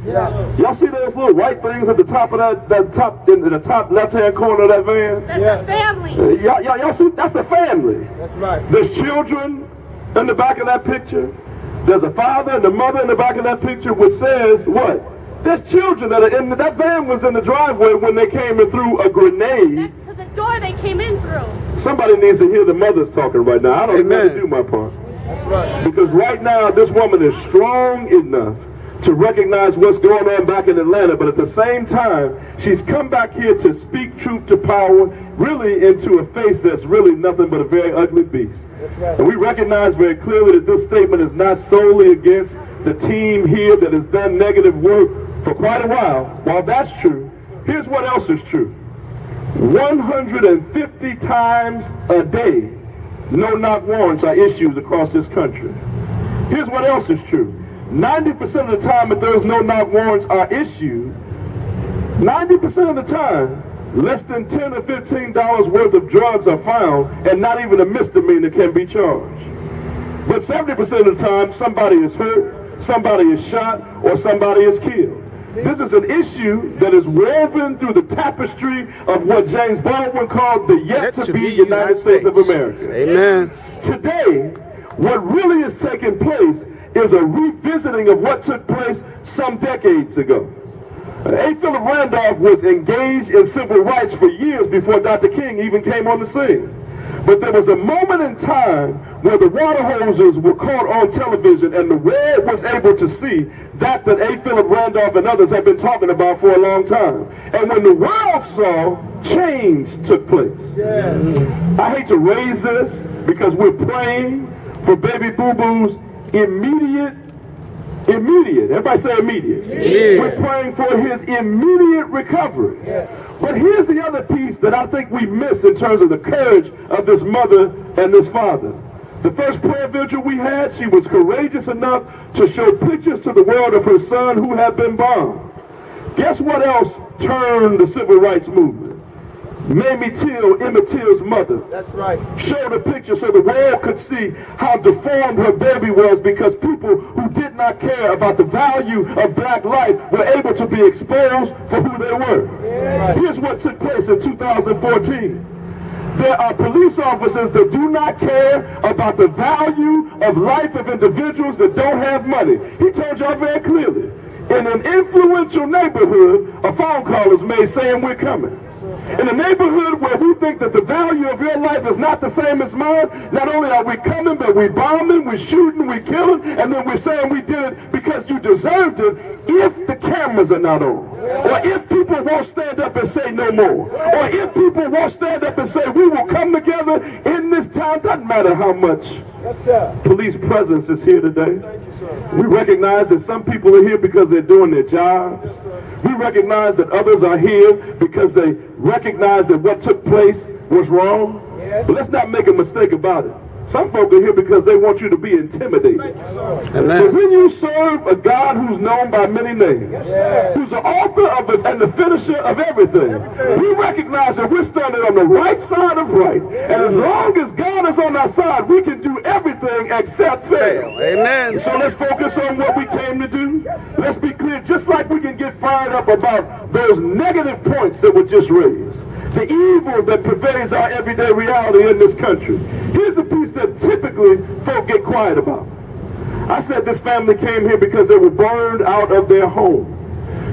Yeah. Y'all see those little white things at the top of in the top left-hand corner of that van? That's a family. Y'all see, that's a family. That's right. There's children in the back of that picture. There's a father and a mother in the back of that picture, which says what? There's children that are in that van was in the driveway when they came in through a grenade. Next to the door they came in through. Somebody needs to hear the mothers talking right now. I don't know how to do my part. That's right. Because right now, this woman is strong enough to recognize what's going on back in Atlanta, but at the same time, she's come back here to speak truth to power, really into a face that's really nothing but a very ugly beast. Right. And we recognize very clearly that this statement is not solely against the team here that has done negative work for quite a while. While that's true, here's what else is true. 150 times a day, no-knock warrants are issued across this country. Here's what else is true. 90% of the time that those no-knock warrants are issued, 90% of the time, less than $10 or $15 worth of drugs are found, and not even a misdemeanor can be charged. But 70% of the time, somebody is hurt, somebody is shot, or somebody is killed. This is an issue that is woven through the tapestry of what James Baldwin called the yet-to-be United States of America. Amen. Today, what really is taking place is a revisiting of what took place some decades ago. A. Philip Randolph was engaged in civil rights for years before Dr. King even came on the scene. But there was a moment in time where the water hoses were caught on television and the world was able to see that A. Philip Randolph and others had been talking about for a long time. And when the world saw, change took place. Yeah. I hate to raise this because we're praying for baby boo-boo's immediate, everybody say immediate. We're praying for his immediate recovery. Yes. But here's the other piece that I think we miss in terms of the courage of this mother and this father. The first prayer vigil we had, she was courageous enough to show pictures to the world of her son who had been bombed. Guess what else turned the civil rights movement? Mamie Till, Emmett Till's mother, That's right. showed a picture so the world could see how deformed her baby was because people who did not care about the value of black life were able to be exposed for who they were. Yeah. Here's what took place in 2014. There are police officers that do not care about the value of life of individuals that don't have money. He told y'all very clearly, in an influential neighborhood, a phone call is made saying we're coming. In a neighborhood where we think that the value of your life is not the same as mine, not only are we coming, but we bombing, we shooting, we killing, and then we're saying we did it because you deserved it if the cameras are not on. Or if people won't stand up and say no more. Or if people won't stand up and say we will come together in this town, doesn't matter how much police presence is here today. We recognize that some people are here because they're doing their jobs. We recognize that others are here because they recognize that what took place was wrong. But let's not make a mistake about it. Some folk are here because they want you to be intimidated. But when you serve a God who's known by many names, who's the author of it and the finisher of everything, we recognize that we're standing on the right side of right. And as long as God is on our side, we can do everything except fail. Amen. So let's focus on what we came to do. Let's be clear, just like we can get fired up about those negative points that were just raised, the evil that pervades our everyday reality in this country. Here's a piece that typically folk get quiet about. I said this family came here because they were burned out of their home.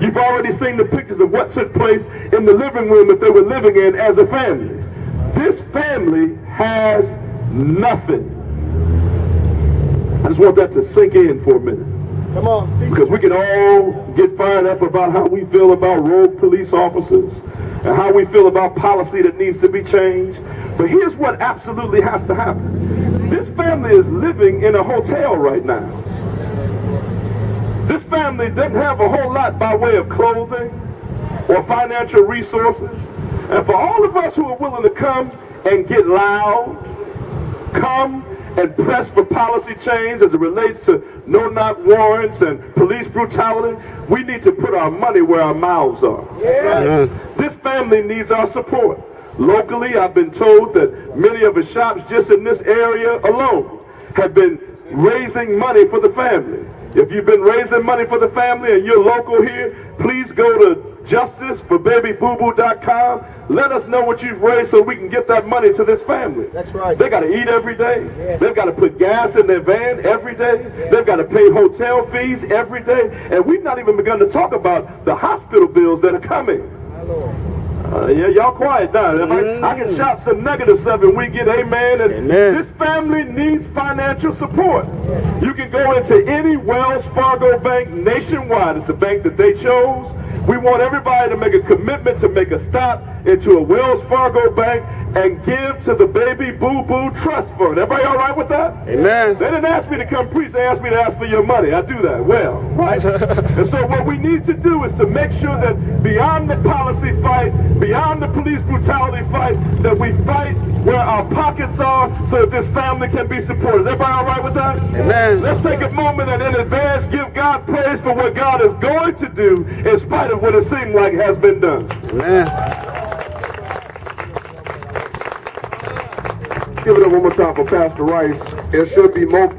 You've already seen the pictures of what took place in the living room that they were living in as a family. This family has nothing. I just want that to sink in for a minute. Come on. Because we can all get fired up about how we feel about rogue police officers and how we feel about policy that needs to be changed. But here's what absolutely has to happen. This family is living in a hotel right now. This family doesn't have a whole lot by way of clothing or financial resources. And for all of us who are willing to come and get loud, come and press for policy change as it relates to no-knock warrants and police brutality, we need to put our money where our mouths are. Yeah. This family needs our support. Locally, I've been told that many of the shops just in this area alone have been raising money for the family. If you've been raising money for the family and you're local here, please go to justiceforbabybooboo.com. Let us know what you've raised so we can get that money to this family. That's right. They got to eat every day. They've got to put gas in their van every day. They've got to pay hotel fees every day. And we've not even begun to talk about the hospital bills that are coming. My Lord. Yeah, y'all quiet now. If I can shout some negative stuff and we get amen. And this family needs financial support. You can go into any Wells Fargo bank nationwide. It's the bank that they chose. We want everybody to make a commitment to make a stop into a Wells Fargo bank and give to the Baby Boo Boo Trust Fund. Everybody all right with that? Amen. They didn't ask me to come preach. They asked me to ask for your money. I do that well, right? And so what we need to do is to make sure that beyond the policy fight, beyond the police brutality fight, that we fight where our pockets are so that this family can be supported. Is everybody all right with that? Amen. Let's take a moment and in advance give God praise for what God is going to do in spite of what it seemed like has been done. Amen. Give it up one more time for Pastor Rice. It should be more